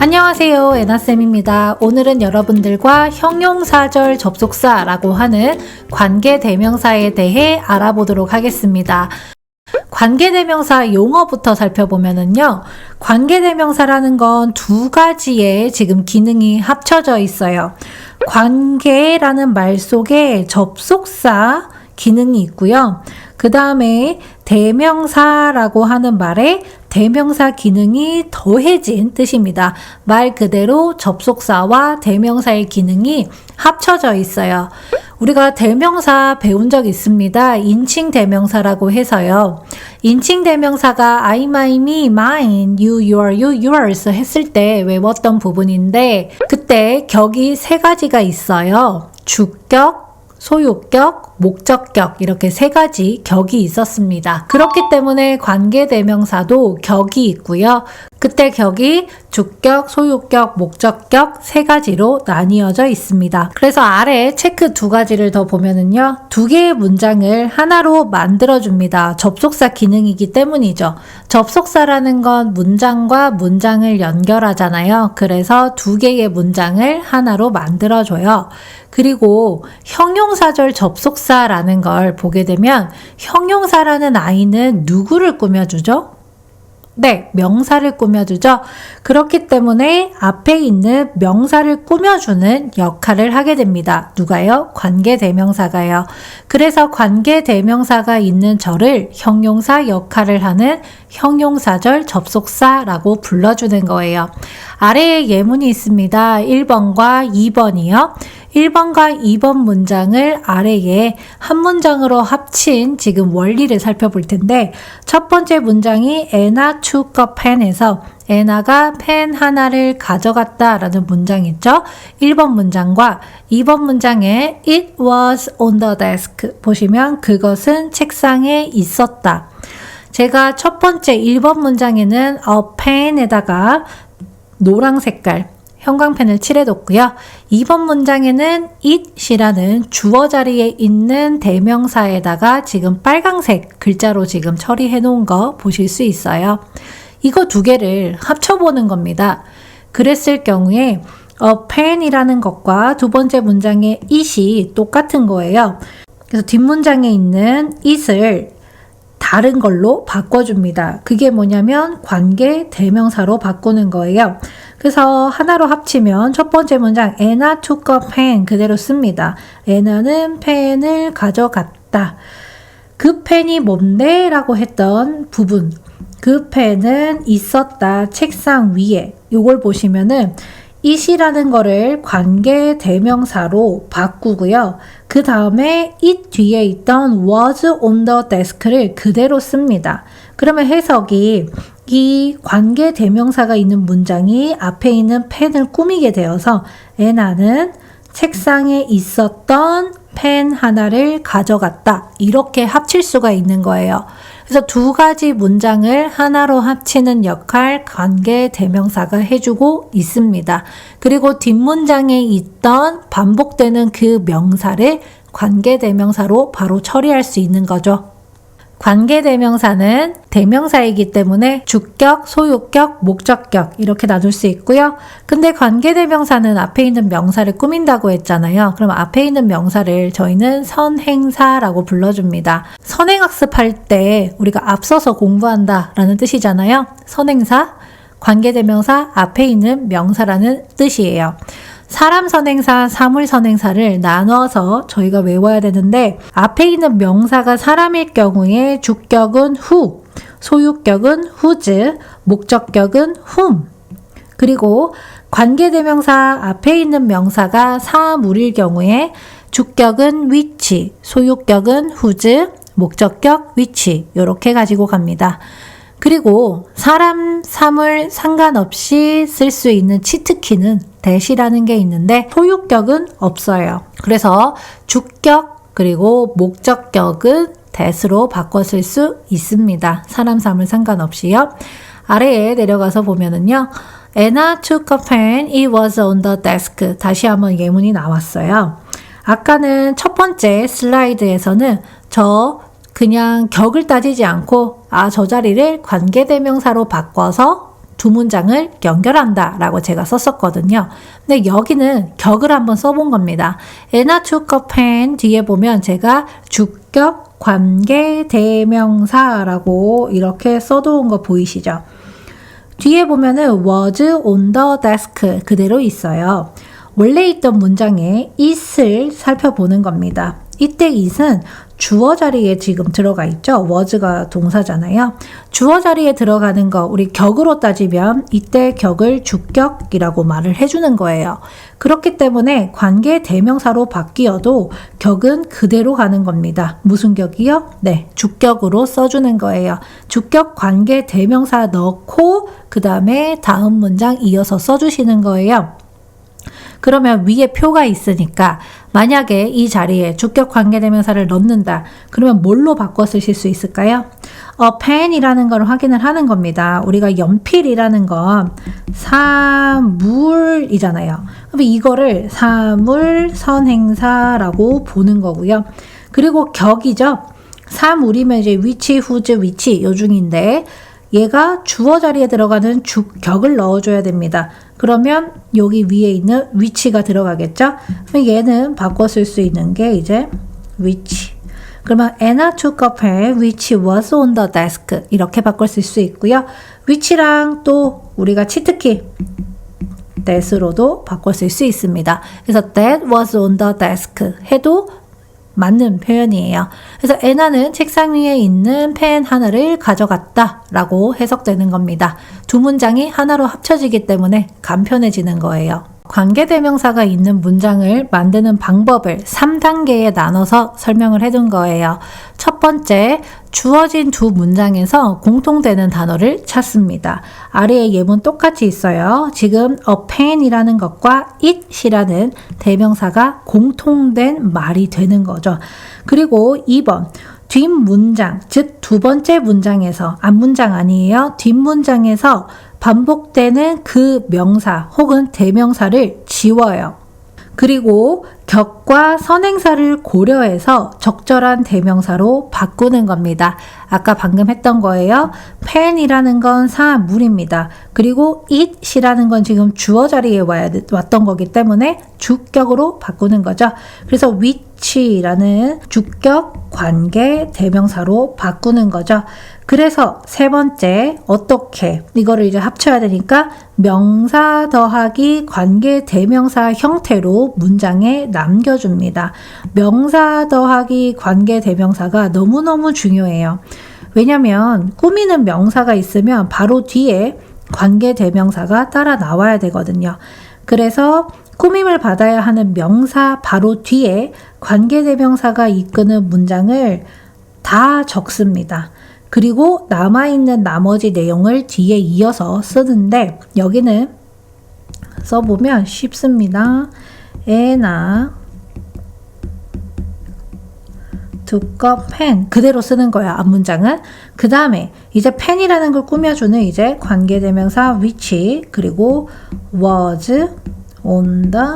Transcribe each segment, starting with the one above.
안녕하세요, 에나쌤입니다. 오늘은 여러분들과 형용사절 접속사라고 하는 관계대명사에 대해 알아보도록 하겠습니다. 관계대명사 용어부터 살펴보면은요, 관계대명사라는 건 두 가지의 지금 기능이 합쳐져 있어요. 관계라는 말 속에 접속사 기능이 있고요. 그 다음에 대명사라고 하는 말에 대명사 기능이 더해진 뜻입니다. 말 그대로 접속사와 대명사의 기능이 합쳐져 있어요. 우리가 대명사 배운 적 있습니다. 인칭 대명사라고 해서요. 인칭 대명사가 I, my, me, mine, you, your, you, yours 했을 때 외웠던 부분인데 그때 격이 세 가지가 있어요. 주격, 소유격, 목적격 이렇게 세 가지 격이 있었습니다. 그렇기 때문에 관계대명사도 격이 있고요. 그때 격이 주격, 소유격, 목적격 세 가지로 나뉘어져 있습니다. 그래서 아래 체크 두 가지를 더 보면은요. 두 개의 문장을 하나로 만들어줍니다. 접속사 기능이기 때문이죠. 접속사라는 건 문장과 문장을 연결하잖아요. 그래서 두 개의 문장을 하나로 만들어줘요. 그리고 형용사절 접속사라는 걸 보게 되면 형용사라는 아이는 누구를 꾸며주죠? 네, 명사를 꾸며주죠. 그렇기 때문에 앞에 있는 명사를 꾸며주는 역할을 하게 됩니다. 누가요? 관계대명사가요. 그래서 관계대명사가 있는 절을 형용사 역할을 하는 형용사절 접속사라고 불러주는 거예요. 아래에 예문이 있습니다. 1번과 2번이요. 1번과 2번 문장을 아래에 한 문장으로 합친 지금 원리를 살펴볼 텐데 첫 번째 문장이 Anna took a pen에서 애나가 펜 하나를 가져갔다 라는 문장이죠. 1번 문장과 2번 문장에 It was on the desk 보시면 그것은 책상에 있었다. 제가 첫 번째 1번 문장에는 a pen에다가 노랑 색깔 형광펜을 칠해뒀고요. 2번 문장에는 it이라는 주어 자리에 있는 대명사에다가 지금 빨강색 글자로 지금 처리해 놓은 거 보실 수 있어요. 이거 두 개를 합쳐보는 겁니다. 그랬을 경우에 pen이라는 것과 두 번째 문장의 it이 똑같은 거예요. 그래서 뒷문장에 있는 it을 다른 걸로 바꿔줍니다. 그게 뭐냐면 관계 대명사로 바꾸는 거예요. 그래서 하나로 합치면 첫 번째 문장 Anna took a pen 그대로 씁니다. Anna는 펜을 가져갔다. 그 펜이 뭔데? 라고 했던 부분. 그 펜은 있었다. 책상 위에. 이걸 보시면은 it이라는 거를 관계 대명사로 바꾸고요. 그 다음에 it 뒤에 있던 was on the desk를 그대로 씁니다. 그러면 해석이 이 관계 대명사가 있는 문장이 앞에 있는 펜을 꾸미게 되어서 애나는 책상에 있었던 펜 하나를 가져갔다. 이렇게 합칠 수가 있는 거예요. 그래서 두 가지 문장을 하나로 합치는 역할 관계 대명사가 해주고 있습니다. 그리고 뒷문장에 있던 반복되는 그 명사를 관계 대명사로 바로 처리할 수 있는 거죠. 관계대명사는 대명사이기 때문에 주격, 소유격, 목적격 이렇게 나눌 수 있고요. 근데 관계대명사는 앞에 있는 명사를 꾸민다고 했잖아요. 그럼 앞에 있는 명사를 저희는 선행사라고 불러줍니다. 선행학습할 때 우리가 앞서서 공부한다 라는 뜻이잖아요. 선행사, 관계대명사 앞에 있는 명사라는 뜻이에요. 사람 선행사, 사물 선행사를 나눠서 저희가 외워야 되는데 앞에 있는 명사가 사람일 경우에 주격은 who, 소유격은 whose, 목적격은 whom. 그리고 관계대명사 앞에 있는 명사가 사물일 경우에 주격은 which, 소유격은 whose, 목적격 which 이렇게 가지고 갑니다. 그리고 사람, 사물 상관없이 쓸 수 있는 치트키는 that이라는 게 있는데 소유격은 없어요. 그래서 주격 그리고 목적격은 that으로 바꿔 쓸 수 있습니다. 사람, 사물 상관없이요. 아래에 내려가서 보면은요. Anna took a pen, it was on the desk. 다시 한번 예문이 나왔어요. 아까는 첫 번째 슬라이드에서는 그냥 격을 따지지 않고 저 자리를 관계대명사로 바꿔서 두 문장을 연결한다 라고 제가 썼었거든요. 근데 여기는 격을 한번 써본 겁니다. Anna took a pen 뒤에 보면 제가 주격 관계 대명사라고 이렇게 써놓은 거 보이시죠? 뒤에 보면은 was on the desk 그대로 있어요. 원래 있던 문장에 it을 살펴보는 겁니다. 이때 it은 주어 자리에 지금 들어가 있죠. was가 동사잖아요. 주어 자리에 들어가는 거 우리 격으로 따지면 이때 격을 주격이라고 말을 해주는 거예요. 그렇기 때문에 관계 대명사로 바뀌어도 격은 그대로 가는 겁니다. 무슨 격이요? 네, 주격으로 써주는 거예요. 주격 관계 대명사 넣고 그 다음에 다음 문장 이어서 써주시는 거예요. 그러면 위에 표가 있으니까 만약에 이 자리에 주격 관계대명사를 넣는다. 그러면 뭘로 바꿔 쓰실 수 있을까요? pen이라는 걸 확인을 하는 겁니다. 우리가 연필이라는 건 사물이잖아요. 그럼 이거를 사물 선행사라고 보는 거고요. 그리고 격이죠. 사물이면 이제 which, whose, which 요 중인데 얘가 주어 자리에 들어가는 주격을 넣어줘야 됩니다. 그러면 여기 위에 있는 which가 들어가겠죠? 그럼 얘는 바꿔 쓸 수 있는 게 이제 which. 그러면 Anna took a pen which was on the desk. 이렇게 바꿔 쓸 수 있고요. which랑 또 우리가 치트키 that으로도 바꿔 쓸 수 있습니다. 그래서 that was on the desk 해도 맞는 표현이에요. 그래서 애나는 책상 위에 있는 펜 하나를 가져갔다 라고 해석되는 겁니다. 두 문장이 하나로 합쳐지기 때문에 간편해지는 거예요. 관계대명사가 있는 문장을 만드는 방법을 3단계에 나눠서 설명을 해둔 거예요. 첫 번째, 주어진 두 문장에서 공통되는 단어를 찾습니다. 아래에 예문 똑같이 있어요. 지금 a pen이라는 것과 it이라는 대명사가 공통된 말이 되는 거죠. 그리고 2번, 뒷문장, 즉 두 번째 문장에서, 앞문장 아니에요. 뒷문장에서 반복되는 그 명사 혹은 대명사를 지워요. 그리고 격과 선행사를 고려해서 적절한 대명사로 바꾸는 겁니다. 아까 방금 했던 거예요. pen이라는 건 사물입니다. 그리고 it이라는 건 지금 주어 자리에 왔던 거기 때문에 주격으로 바꾸는 거죠. 그래서 which라는 주격 관계 대명사로 바꾸는 거죠. 그래서 세 번째, 어떻게 이거를 이제 합쳐야 되니까 명사 더하기 관계 대명사 형태로 문장에 남겨줍니다. 명사 더하기 관계 대명사가 너무너무 중요해요. 왜냐면 꾸미는 명사가 있으면 바로 뒤에 관계 대명사가 따라 나와야 되거든요. 그래서 꾸밈을 받아야 하는 명사 바로 뒤에 관계 대명사가 이끄는 문장을 다 적습니다. 그리고 남아있는 나머지 내용을 뒤에 이어서 쓰는데 여기는 써보면 쉽습니다. Anna took a pen 그대로 쓰는 거야. 앞문장은. 그 다음에 이제 펜이라는 걸 꾸며주는 이제 관계대명사 which 그리고 was on the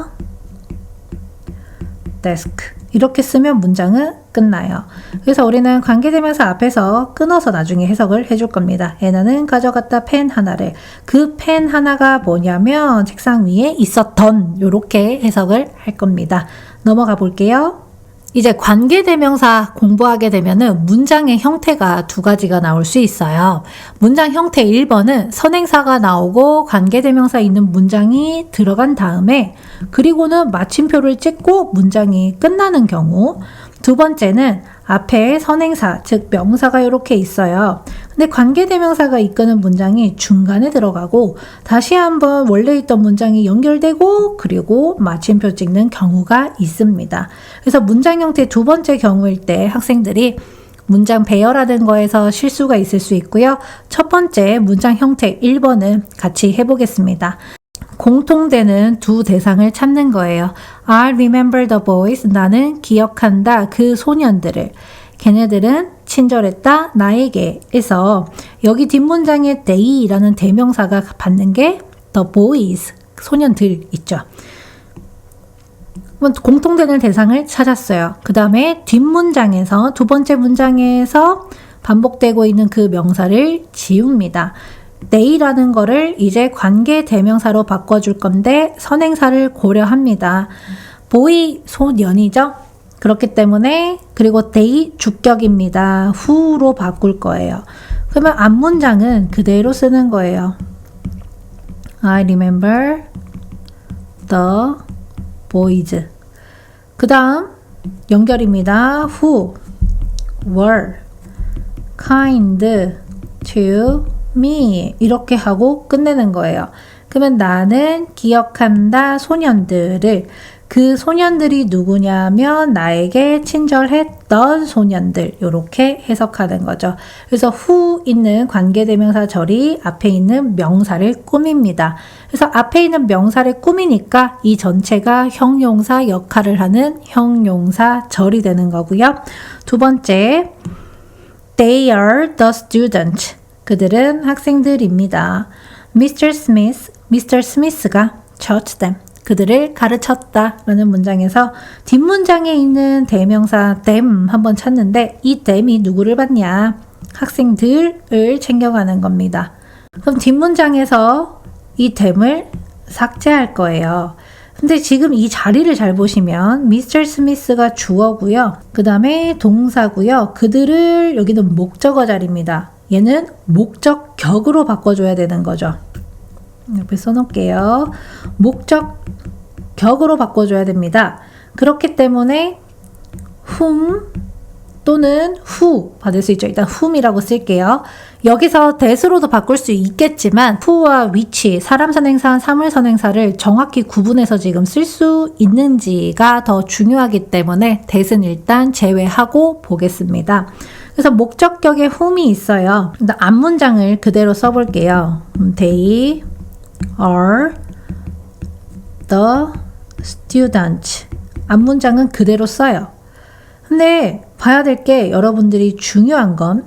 desk 이렇게 쓰면 문장은 끝나요. 그래서 우리는 관계대명사 앞에서 끊어서 나중에 해석을 해줄 겁니다. 애나는 가져갔다 펜 하나를. 그 펜 하나가 뭐냐면 책상 위에 있었던 이렇게 해석을 할 겁니다. 넘어가 볼게요. 이제 관계대명사 공부하게 되면은 문장의 형태가 두 가지가 나올 수 있어요. 문장 형태 1번은 선행사가 나오고 관계대명사 있는 문장이 들어간 다음에 그리고는 마침표를 찍고 문장이 끝나는 경우. 두 번째는 앞에 선행사, 즉 명사가 이렇게 있어요. 근데 관계대명사가 이끄는 문장이 중간에 들어가고 다시 한번 원래 있던 문장이 연결되고 그리고 마침표 찍는 경우가 있습니다. 그래서 문장 형태 두 번째 경우일 때 학생들이 문장 배열하는 거에서 실수가 있을 수 있고요. 첫 번째 문장 형태 1번은 같이 해보겠습니다. 공통되는 두 대상을 찾는 거예요. I remember the boys. 나는 기억한다. 그 소년들을. 걔네들은 친절했다. 나에게. 에서 여기 뒷문장에 they라는 대명사가 받는 게 the boys. 소년들 있죠. 공통되는 대상을 찾았어요. 그 다음에 뒷문장에서 두 번째 문장에서 반복되고 있는 그 명사를 지웁니다. they라는 거를 이제 관계 대명사로 바꿔줄 건데 선행사를 고려합니다. boy 소년이죠. 그렇기 때문에 그리고 they 주격입니다. who로 바꿀 거예요. 그러면 앞문장은 그대로 쓰는 거예요. I remember the boys. 그 다음 연결입니다. Who were kind to me. 이렇게 하고 끝내는 거예요. 그러면 나는 기억한다 소년들을. 그 소년들이 누구냐면 나에게 친절했던 소년들. 이렇게 해석하는 거죠. 그래서 who 있는 관계대명사 절이 앞에 있는 명사를 꾸밉니다. 그래서 앞에 있는 명사를 꾸미니까 이 전체가 형용사 역할을 하는 형용사 절이 되는 거고요. 두 번째, they are the students. 그들은 학생들입니다. Mr. Smith가 taught them. 그들을 가르쳤다 라는 문장에서 뒷문장에 있는 대명사 them 한번 찾는데 이 them이 누구를 받냐? 학생들을 챙겨가는 겁니다. 그럼 뒷문장에서 이 them을 삭제할 거예요. 근데 지금 이 자리를 잘 보시면 Mr. Smith가 주어고요. 그 다음에 동사고요. 그들을 여기는 목적어 자리입니다. 얘는 목적격으로 바꿔줘야 되는 거죠. 옆에 써놓을게요. 목적격으로 바꿔줘야 됩니다. 그렇기 때문에 whom 또는 who 받을 수 있죠. 일단 whom이라고 쓸게요. 여기서 that으로도 바꿀 수 있겠지만 who와 which, 사람 선행사, 사물 선행사를 정확히 구분해서 지금 쓸 수 있는지가 더 중요하기 때문에 that은 일단 제외하고 보겠습니다. 그래서 목적격에 whom이 있어요. 일단 앞문장을 그대로 써볼게요. They are the students. 앞문장은 그대로 써요. 근데 봐야 될 게 여러분들이 중요한 건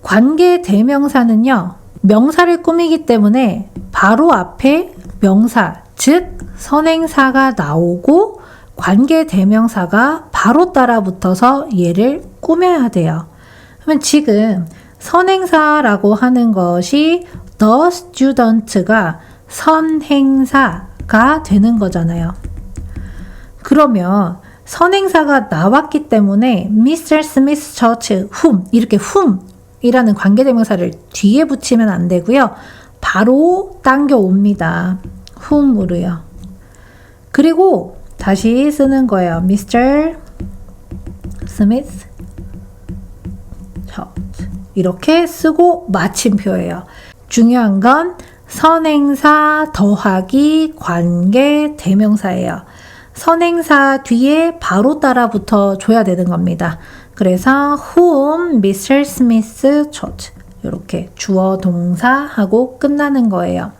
관계 대명사는요. 명사를 꾸미기 때문에 바로 앞에 명사, 즉 선행사가 나오고 관계 대명사가 바로 따라 붙어서 얘를 꾸며야 돼요. 그러면 지금 선행사라고 하는 것이 the student가 선행사가 되는 거잖아요. 그러면 선행사가 나왔기 때문에 Mr. Smith Church, whom 이렇게 whom이라는 관계대명사를 뒤에 붙이면 안 되고요. 바로 당겨 옵니다. whom으로요. 그리고 다시 쓰는 거예요. Mr. Smith Church 이렇게 쓰고 마침표예요. 중요한 건 선행사 더하기 관계 대명사예요. 선행사 뒤에 바로 따라 붙어 줘야 되는 겁니다. 그래서 whom Mr. Smith taught 이렇게 주어 동사하고 끝나는 거예요.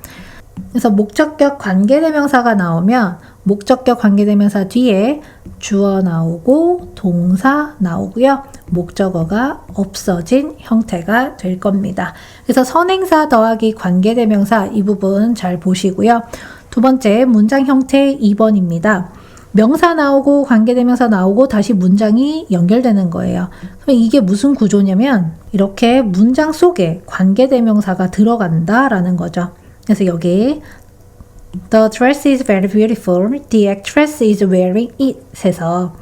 그래서 목적격 관계대명사가 나오면 목적격 관계대명사 뒤에 주어 나오고 동사 나오고요. 목적어가 없어진 형태가 될 겁니다. 그래서 선행사 더하기 관계대명사 이 부분 잘 보시고요. 두 번째 문장 형태 2번입니다. 명사 나오고 관계대명사 나오고 다시 문장이 연결되는 거예요. 그럼 이게 무슨 구조냐면 이렇게 문장 속에 관계대명사가 들어간다라는 거죠. 그래서 여기 The dress is very beautiful. The actress is wearing it. 에서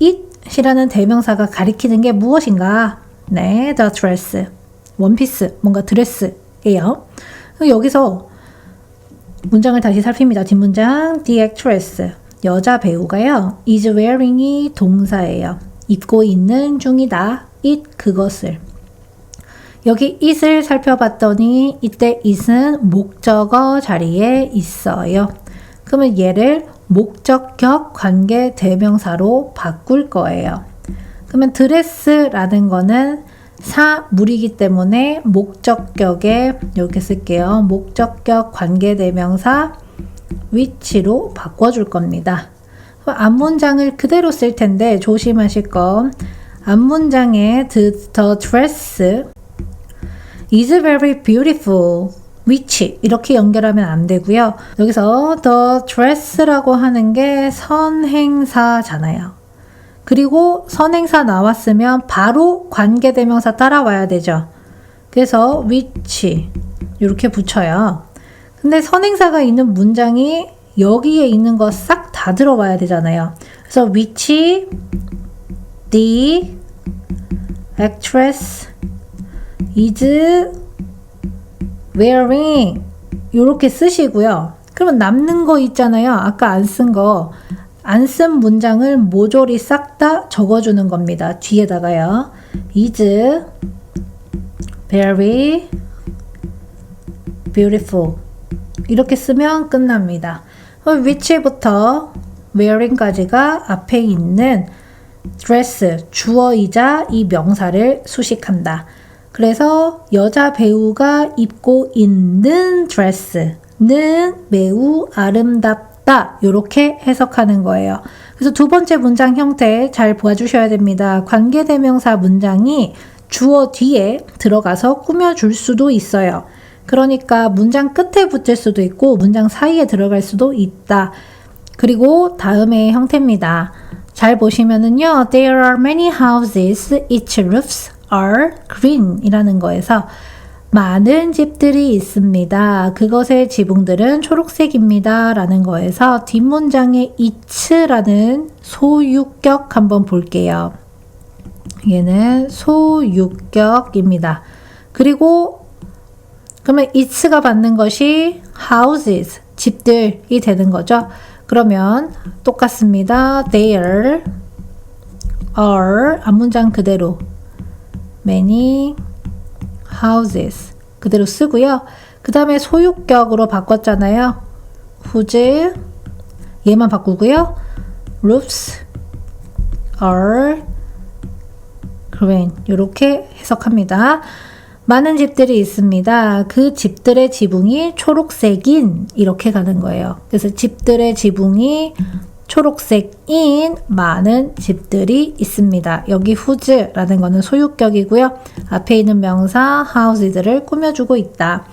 it이라는 대명사가 가리키는 게 무엇인가? 네, the dress. 원피스, 뭔가 드레스예요. 여기서 문장을 다시 살핍니다. 뒷문장 The actress. 여자 배우가요. is wearing이 동사예요. 입고 있는 중이다. it 그것을. 여기 it을 살펴봤더니 이때 it은 목적어 자리에 있어요. 그러면 얘를 목적격 관계 대명사로 바꿀 거예요. 그러면 드레스라는 거는 사물이기 때문에 목적격에 이렇게 쓸게요. 목적격 관계 대명사 which로 바꿔줄 겁니다. 앞문장을 그대로 쓸 텐데 조심하실 건 앞문장에 the dress is very beautiful which 이렇게 연결하면 안 되고요. 여기서 the dress라고 하는 게 선행사잖아요. 그리고 선행사 나왔으면 바로 관계대명사 따라와야 되죠. 그래서 which 이렇게 붙여요. 근데 선행사가 있는 문장이 여기에 있는 거 싹 다 들어봐야 되잖아요. 그래서 which the actress is wearing 이렇게 쓰시고요. 그러면 남는 거 있잖아요. 아까 안 쓴 거. 안 쓴 문장을 모조리 싹 다 적어주는 겁니다. 뒤에다가요. is very beautiful 이렇게 쓰면 끝납니다. which부터 wearing까지가 앞에 있는 dress, 주어이자 이 명사를 수식한다. 그래서 여자 배우가 입고 있는 드레스는 매우 아름답다. 이렇게 해석하는 거예요. 그래서 두 번째 문장 형태 잘 봐주셔야 됩니다. 관계대명사 문장이 주어 뒤에 들어가서 꾸며줄 수도 있어요. 그러니까 문장 끝에 붙을 수도 있고 문장 사이에 들어갈 수도 있다. 그리고 다음의 형태입니다. 잘 보시면은요. There are many houses, each roofs are green 이라는 거에서 많은 집들이 있습니다. 그것의 지붕들은 초록색입니다. 라는 거에서 뒷문장의 each라는 소유격 한번 볼게요. 얘는 소유격입니다. 그리고 그러면 each가 받는 것이 houses, 집들이 되는 거죠. 그러면 똑같습니다. There are 앞문장 그대로 many houses 그대로 쓰고요. 그 다음에 소유격으로 바꿨잖아요. whose 얘만 바꾸고요. roofs are green 이렇게 해석합니다. 많은 집들이 있습니다. 그 집들의 지붕이 초록색인 이렇게 가는 거예요. 그래서 집들의 지붕이 초록색인 많은 집들이 있습니다. 여기 whose라는 거는 소유격이고요. 앞에 있는 명사 houses들을 꾸며주고 있다.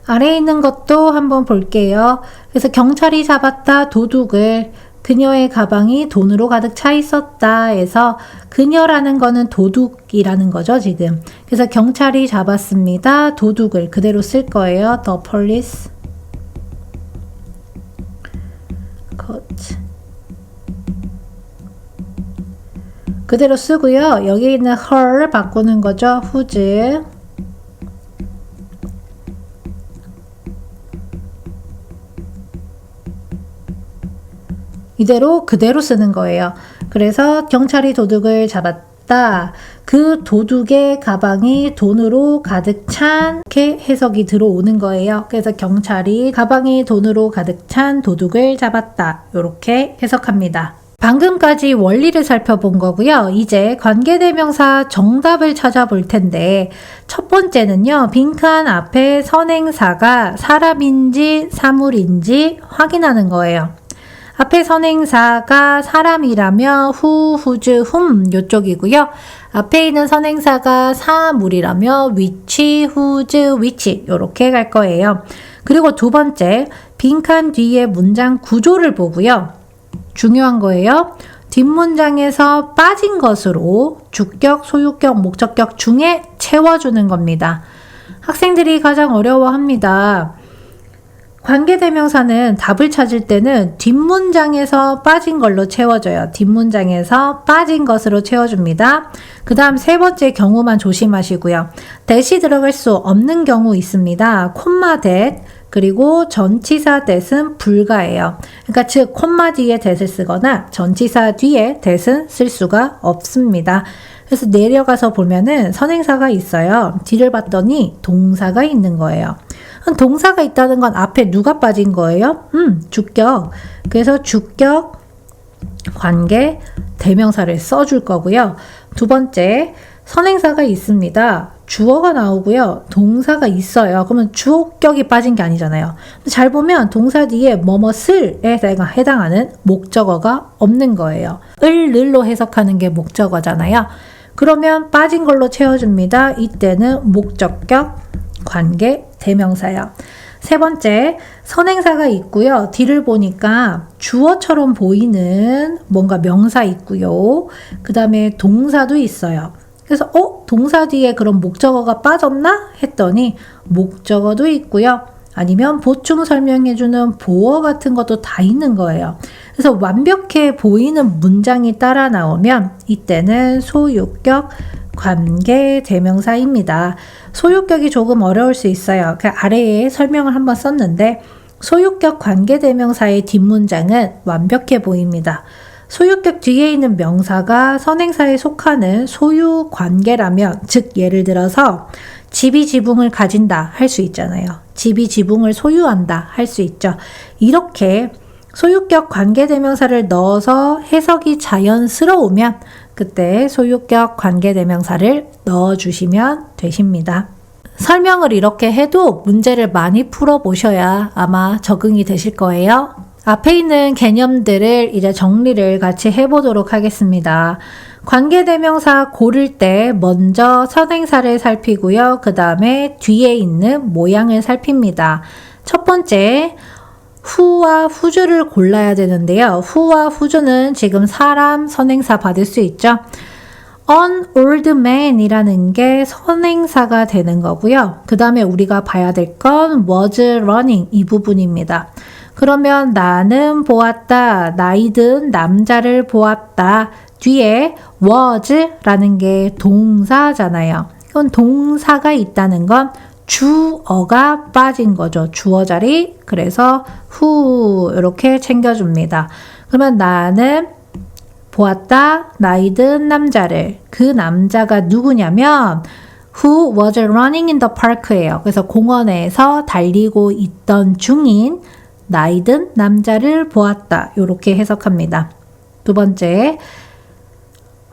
아래에 있는 것도 한번 볼게요. 그래서 경찰이 잡았다 도둑을 그녀의 가방이 돈으로 가득 차 있었다 해서 그녀라는 거는 도둑이라는 거죠 지금. 그래서 경찰이 잡았습니다. 도둑을 그대로 쓸 거예요. The police caught 그대로 쓰고요. 여기 있는 her를 바꾸는 거죠. whose 이대로 그대로 쓰는 거예요. 그래서 경찰이 도둑을 잡았다. 그 도둑의 가방이 돈으로 가득 찬 이렇게 해석이 들어오는 거예요. 그래서 경찰이 가방이 돈으로 가득 찬 도둑을 잡았다. 이렇게 해석합니다. 방금까지 원리를 살펴본 거고요. 이제 관계대명사 정답을 찾아볼 텐데 첫 번째는요. 빈칸 앞에 선행사가 사람인지 사물인지 확인하는 거예요. 앞에 선행사가 사람이라며 who, whose, whom 이쪽이고요. 앞에 있는 선행사가 사물이라며 which, whose, which 이렇게 갈 거예요. 그리고 두 번째 빈칸 뒤에 문장 구조를 보고요. 중요한 거예요. 뒷문장에서 빠진 것으로 주격, 소유격, 목적격 중에 채워주는 겁니다. 학생들이 가장 어려워합니다. 관계대명사는 답을 찾을 때는 뒷문장에서 빠진 걸로 채워줘요. 뒷문장에서 빠진 것으로 채워줍니다. 그 다음 세 번째 경우만 조심하시고요. that이 들어갈 수 없는 경우 있습니다. 콤마 that 그리고 전치사 that은 불가해요. 그러니까 즉 콤마 뒤에 that을 쓰거나 전치사 뒤에 that은 쓸 수가 없습니다. 그래서 내려가서 보면은 선행사가 있어요. 뒤를 봤더니 동사가 있는 거예요. 동사가 있다는 건 앞에 누가 빠진 거예요? 주격. 그래서 주격 관계 대명사를 써줄 거고요. 두 번째, 선행사가 있습니다. 주어가 나오고요. 동사가 있어요. 그러면 주격이 빠진 게 아니잖아요. 잘 보면 동사 뒤에 뭐뭐을에 해당하는 목적어가 없는 거예요. 을로 해석하는 게 목적어잖아요. 그러면 빠진 걸로 채워줍니다. 이때는 목적격 관계 대명사요. 세 번째, 선행사가 있고요. 뒤를 보니까 주어처럼 보이는 뭔가 명사 있고요. 그 다음에 동사도 있어요. 그래서 동사 뒤에 그럼 목적어가 빠졌나 했더니 목적어도 있고요. 아니면 보충 설명해주는 보어 같은 것도 다 있는 거예요. 그래서 완벽해 보이는 문장이 따라 나오면 이때는 소유격 관계 대명사입니다. 소유격이 조금 어려울 수 있어요. 그 아래에 설명을 한번 썼는데 소유격 관계 대명사의 뒷문장은 완벽해 보입니다. 소유격 뒤에 있는 명사가 선행사에 속하는 소유 관계라면, 즉 예를 들어서 집이 지붕을 가진다 할 수 있잖아요. 집이 지붕을 소유한다 할 수 있죠. 이렇게 소유격 관계대명사를 넣어서 해석이 자연스러우면 그때 소유격 관계대명사를 넣어주시면 되십니다. 설명을 이렇게 해도 문제를 많이 풀어보셔야 아마 적응이 되실 거예요. 앞에 있는 개념들을 이제 정리를 같이 해보도록 하겠습니다. 관계대명사 고를 때 먼저 선행사를 살피고요. 그 다음에 뒤에 있는 모양을 살핍니다. 첫 번째, who와 whose를 골라야 되는데요. who와 whose는 지금 사람 선행사 받을 수 있죠. an old man이라는 게 선행사가 되는 거고요. 그 다음에 우리가 봐야 될 건 was running 이 부분입니다. 그러면 나는 보았다. 나이 든 남자를 보았다. 뒤에 was라는 게 동사잖아요. 이건 동사가 있다는 건 주어가 빠진 거죠. 주어 자리. 그래서 who 이렇게 챙겨줍니다. 그러면 나는 보았다. 나이 든 남자를. 그 남자가 누구냐면 who was running in the park예요. 그래서 공원에서 달리고 있던 중인 나이 든 남자를 보았다. 이렇게 해석합니다. 두 번째,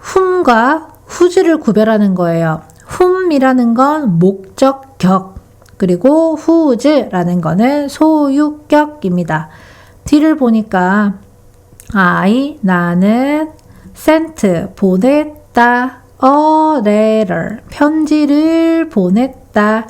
whom과 whose를 구별하는 거예요. whom이라는 건 목적격, 그리고 whose라는 거는 소유격입니다. 뒤를 보니까 나는 sent, 보냈다, a letter, 편지를 보냈다.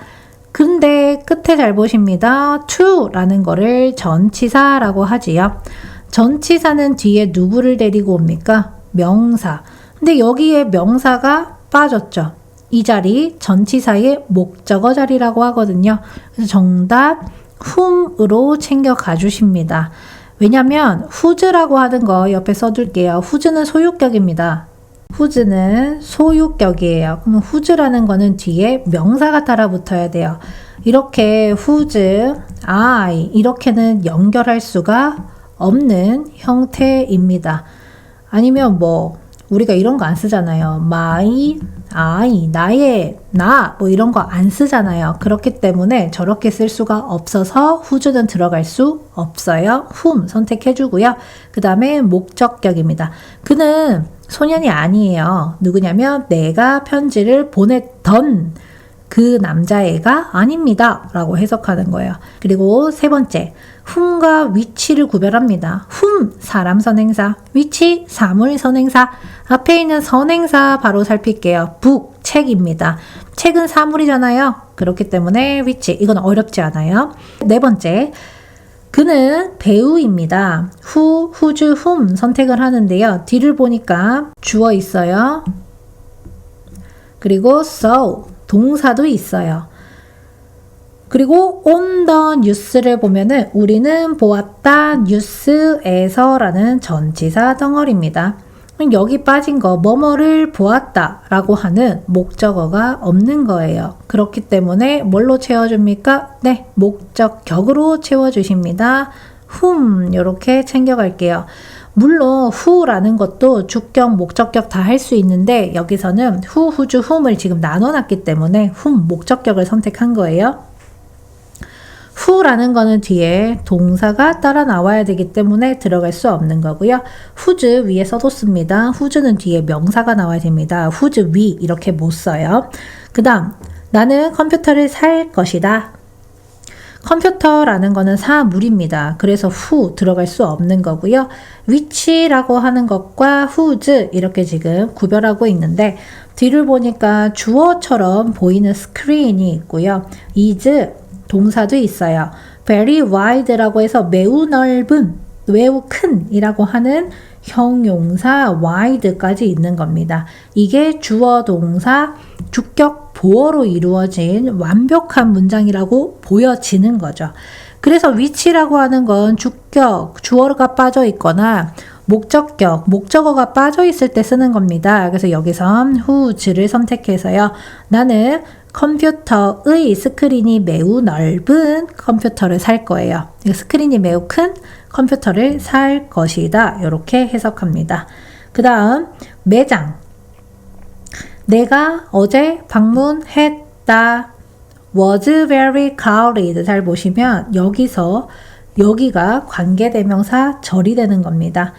근데 끝에 잘 보십니다. to라는 거를 전치사라고 하지요. 전치사는 뒤에 누구를 데리고 옵니까? 명사. 근데 여기에 명사가 빠졌죠. 이 자리 전치사의 목적어 자리라고 하거든요. 그래서 정답 whom으로 챙겨가 주십니다. 왜냐면 whose라고 하는 거 옆에 써둘게요. whose는 소유격입니다. whose는 소유격이에요. 그러면 whose라는 거는 뒤에 명사가 따라 붙어야 돼요. 이렇게 whose, I 이렇게는 연결할 수가 없는 형태입니다. 아니면 우리가 이런 거 안 쓰잖아요. my, I, 나의, 나 이런 거 안 쓰잖아요. 그렇기 때문에 저렇게 쓸 수가 없어서 whose는 들어갈 수 없어요. whom 선택해주고요. 그 다음에 목적격입니다. 그는 소년이 아니에요. 누구냐면 내가 편지를 보냈던 그 남자애가 아닙니다. 라고 해석하는 거예요. 그리고 세 번째, whom과 which를 구별합니다. whom, 사람 선행사, which, 사물 선행사. 앞에 있는 선행사 바로 살필게요. book, 책입니다. 책은 사물이잖아요. 그렇기 때문에 which, 이건 어렵지 않아요. 네 번째, 그는 배우입니다. who, whose, whom 선택을 하는데요. 뒤를 보니까 주어 있어요. 그리고 so, 동사도 있어요. 그리고 on the news를 보면은 우리는 보았다 뉴스에서 라는 전치사 덩어리입니다. 여기 빠진 거 뭐뭐를 보았다 라고 하는 목적어가 없는 거예요. 그렇기 때문에 뭘로 채워줍니까? 네, 목적격으로 채워주십니다. whom 이렇게 챙겨갈게요. 물론 who라는 것도 주격, 목적격 다 할 수 있는데 여기서는 who, whose, whom을 지금 나눠놨기 때문에 whom 목적격을 선택한 거예요. who라는 거는 뒤에 동사가 따라 나와야 되기 때문에 들어갈 수 없는 거고요. whose 위에 써뒀습니다. whose는 뒤에 명사가 나와야 됩니다. whose 위 이렇게 못 써요. 그 다음 나는 컴퓨터를 살 것이다. 컴퓨터라는 거는 사물입니다. 그래서 who 들어갈 수 없는 거고요. which라고 하는 것과 whose 이렇게 지금 구별하고 있는데 뒤를 보니까 주어처럼 보이는 screen이 있고요. is 동사도 있어요. very wide라고 해서 매우 넓은 매우 큰이라고 하는 형용사 wide까지 있는 겁니다. 이게 주어 동사 주격 보어로 이루어진 완벽한 문장이라고 보여지는 거죠. 그래서 which라고 하는 건 주격, 주어가 빠져 있거나 목적격, 목적어가 빠져 있을 때 쓰는 겁니다. 그래서 여기선 whose를 선택해서요. 나는 컴퓨터의 스크린이 매우 넓은 컴퓨터를 살 거예요. 스크린이 매우 큰 컴퓨터를 살 것이다. 이렇게 해석합니다. 그 다음 매장. 내가 어제 방문했다. was very crowded. 잘 보시면 여기가 관계대명사 절이 되는 겁니다.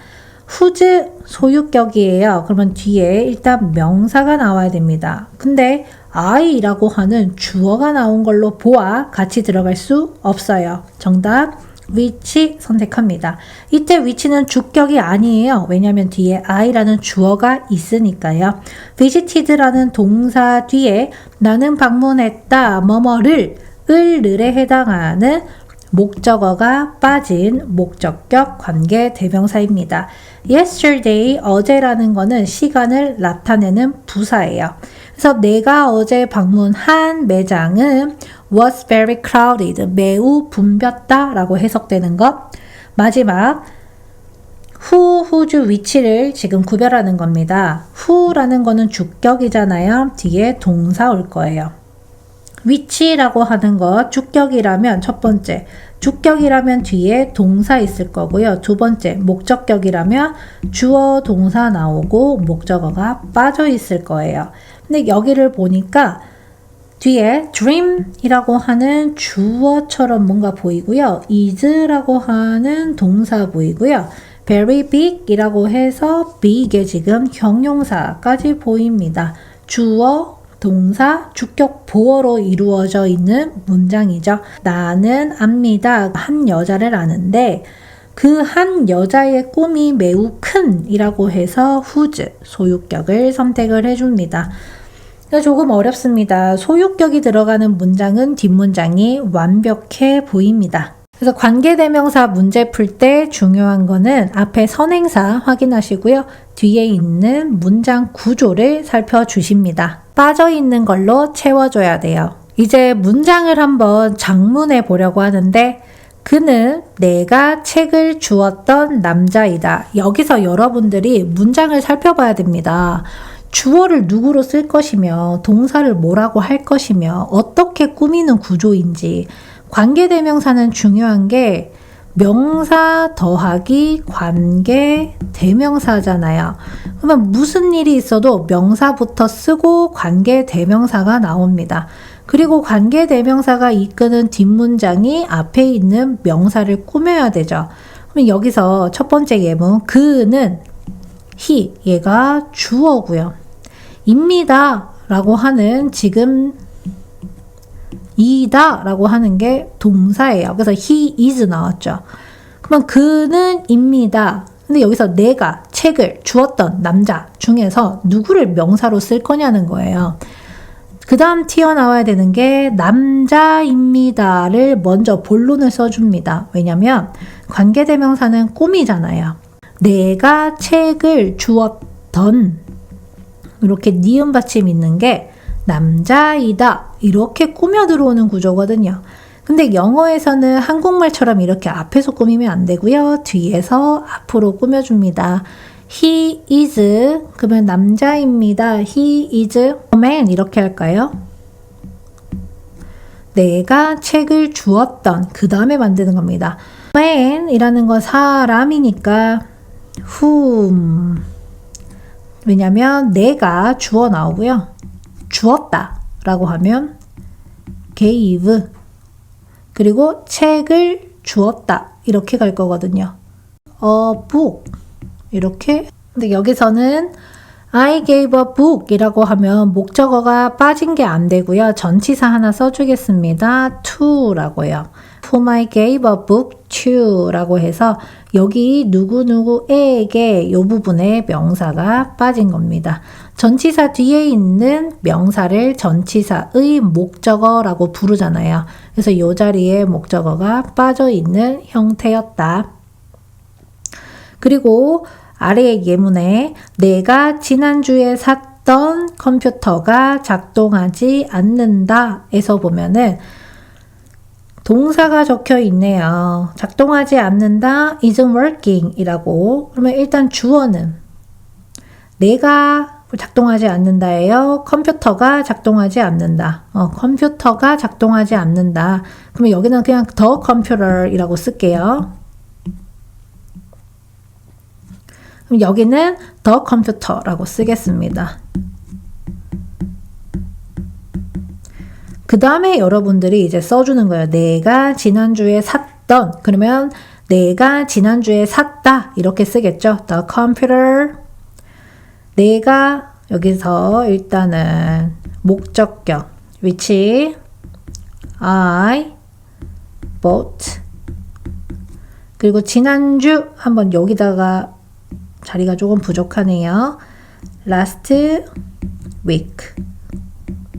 whose 소유격이에요. 그러면 뒤에 일단 명사가 나와야 됩니다. 근데 I라고 하는 주어가 나온 걸로 보아 같이 들어갈 수 없어요. 정답 which 선택합니다. 이때 which는 주격이 아니에요. 왜냐하면 뒤에 I라는 주어가 있으니까요. visited라는 동사 뒤에 나는 방문했다 뭐뭐를 을에 해당하는 목적어가 빠진 목적격 관계 대명사입니다. yesterday, 어제라는 거는 시간을 나타내는 부사예요. 그래서 내가 어제 방문한 매장은 was very crowded, 매우 붐볐다 라고 해석되는 것. 마지막 who, whose, which를 지금 구별하는 겁니다. who라는 거는 주격이잖아요. 뒤에 동사 올 거예요. which라고 하는 거 주격이라면 첫 번째, 주격이라면 뒤에 동사 있을 거고요. 두 번째, 목적격이라면 주어 동사 나오고 목적어가 빠져 있을 거예요. 근데 여기를 보니까 뒤에 dream이라고 하는 주어처럼 뭔가 보이고요. is라고 하는 동사 보이고요. very big이라고 해서 big에 지금 형용사까지 보입니다. 주어, 동사, 주격, 보어로 이루어져 있는 문장이죠. 나는 압니다. 한 여자를 아는데 그 한 여자의 꿈이 매우 큰 이라고 해서 whose, 소유격을 선택을 해줍니다. 조금 어렵습니다. 소유격이 들어가는 문장은 뒷문장이 완벽해 보입니다. 그래서 관계대명사 문제 풀 때 중요한 거는 앞에 선행사 확인하시고요. 뒤에 있는 문장 구조를 살펴주십니다. 빠져있는 걸로 채워줘야 돼요. 이제 문장을 한번 작문해 보려고 하는데 그는 내가 책을 주었던 남자이다. 여기서 여러분들이 문장을 살펴봐야 됩니다. 주어를 누구로 쓸 것이며 동사를 뭐라고 할 것이며 어떻게 꾸미는 구조인지 관계대명사는 중요한 게 명사 더하기 관계 대명사잖아요. 그러면 무슨 일이 있어도 명사부터 쓰고 관계 대명사가 나옵니다. 그리고 관계 대명사가 이끄는 뒷문장이 앞에 있는 명사를 꾸며야 되죠. 그럼 여기서 첫 번째 예문 그는 he, 얘가 주어고요. 입니다 라고 하는 지금 이다 라고 하는 게 동사예요. 그래서 he is 나왔죠. 그러면 그는 입니다. 근데 여기서 내가 책을 주었던 남자 중에서 누구를 명사로 쓸 거냐는 거예요. 그 다음 튀어나와야 되는 게 남자입니다를 먼저 본론을 써줍니다. 왜냐면 관계대명사는 꾸미잖아요. 내가 책을 주었던 이렇게 니은 받침 있는 게 남자이다 이렇게 꾸며 들어오는 구조거든요. 근데 영어에서는 한국말처럼 이렇게 앞에서 꾸미면 안 되고요. 뒤에서 앞으로 꾸며줍니다. He is 그러면 남자입니다. He is a man 이렇게 할까요? 내가 책을 주었던 그 다음에 만드는 겁니다. man 이라는 건 사람이니까 whom 왜냐면 내가 주어 나오고요. 주었다 라고 하면 gave 그리고 책을 주었다 이렇게 갈 거거든요. A book 이렇게 근데 여기서는 I gave a book 이라고 하면 목적어가 빠진 게 안 되고요. 전치사 하나 써주겠습니다. to 라고요. Whom I gave a book to 라고 해서 여기 누구누구에게 이 부분에 명사가 빠진 겁니다. 전치사 뒤에 있는 명사를 전치사의 목적어라고 부르잖아요. 그래서 이 자리에 목적어가 빠져 있는 형태였다. 그리고 아래의 예문에 내가 지난주에 샀던 컴퓨터가 작동하지 않는다 에서 보면은 동사가 적혀 있네요. 작동하지 않는다 isn't working 이라고. 그러면 일단 주어는 내가 작동하지 않는다예요. 컴퓨터가 작동하지 않는다. 컴퓨터가 작동하지 않는다. 그러면 여기는 그냥 the computer이라고 쓸게요. 그럼 여기는 the computer라고 쓰겠습니다. 그 다음에 여러분들이 이제 써주는 거예요. 내가 지난주에 샀던, 그러면 내가 지난주에 샀다 이렇게 쓰겠죠. The computer. 내가 여기서 일단은 목적격 which I bought. 그리고 지난주 한번 여기다가 자리가 조금 부족하네요. last week.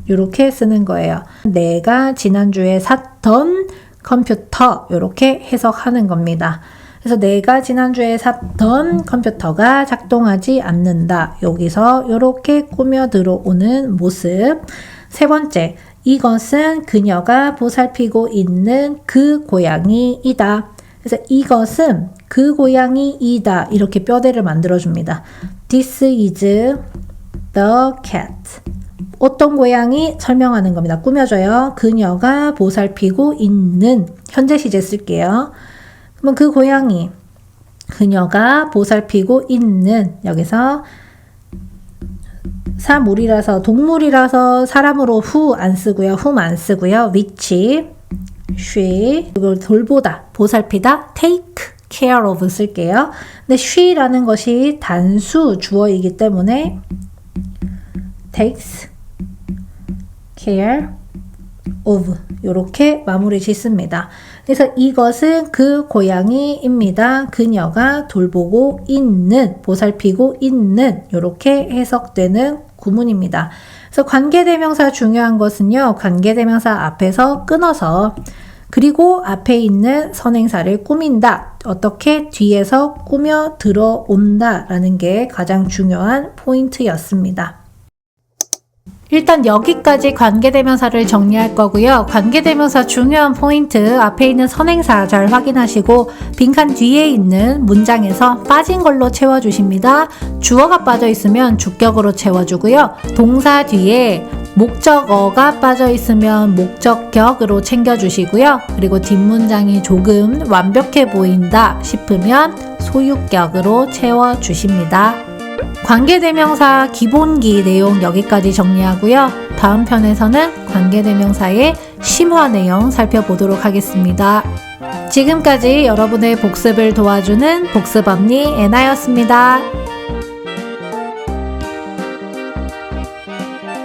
이렇게 쓰는 거예요. 내가 지난주에 샀던 컴퓨터 이렇게 해석하는 겁니다. 그래서 내가 지난주에 샀던 컴퓨터가 작동하지 않는다. 여기서 이렇게 꾸며 들어오는 모습. 세 번째, 이것은 그녀가 보살피고 있는 그 고양이이다. 그래서 이것은 그 고양이이다. 이렇게 뼈대를 만들어줍니다. This is the cat. 어떤 고양이 설명하는 겁니다. 꾸며줘요. 그녀가 보살피고 있는 현재 시제 쓸게요. 그러면 그 고양이 그녀가 보살피고 있는 여기서 사물이라서 동물이라서 사람으로 who 안 쓰고요. whom 안 쓰고요. which she 이걸 돌보다 보살피다 take care of 쓸게요. 근데 she라는 것이 단수 주어이기 때문에 takes care of 이렇게 마무리 짓습니다. 그래서 이것은 그 고양이입니다. 그녀가 돌보고 있는, 보살피고 있는 이렇게 해석되는 구문입니다. 그래서 관계대명사 중요한 것은요. 관계대명사 앞에서 끊어서 그리고 앞에 있는 선행사를 꾸민다. 어떻게 뒤에서 꾸며 들어온다 라는 게 가장 중요한 포인트였습니다. 일단 여기까지 관계대명사를 정리할 거고요. 관계대명사 중요한 포인트 앞에 있는 선행사 잘 확인하시고 빈칸 뒤에 있는 문장에서 빠진 걸로 채워주십니다. 주어가 빠져 있으면 주격으로 채워주고요. 동사 뒤에 목적어가 빠져 있으면 목적격으로 챙겨주시고요. 그리고 뒷문장이 조금 완벽해 보인다 싶으면 소유격으로 채워주십니다. 관계대명사 기본기 내용 여기까지 정리하고요. 다음 편에서는 관계대명사의 심화 내용 살펴보도록 하겠습니다. 지금까지 여러분의 복습을 도와주는 복습언니 애나였습니다.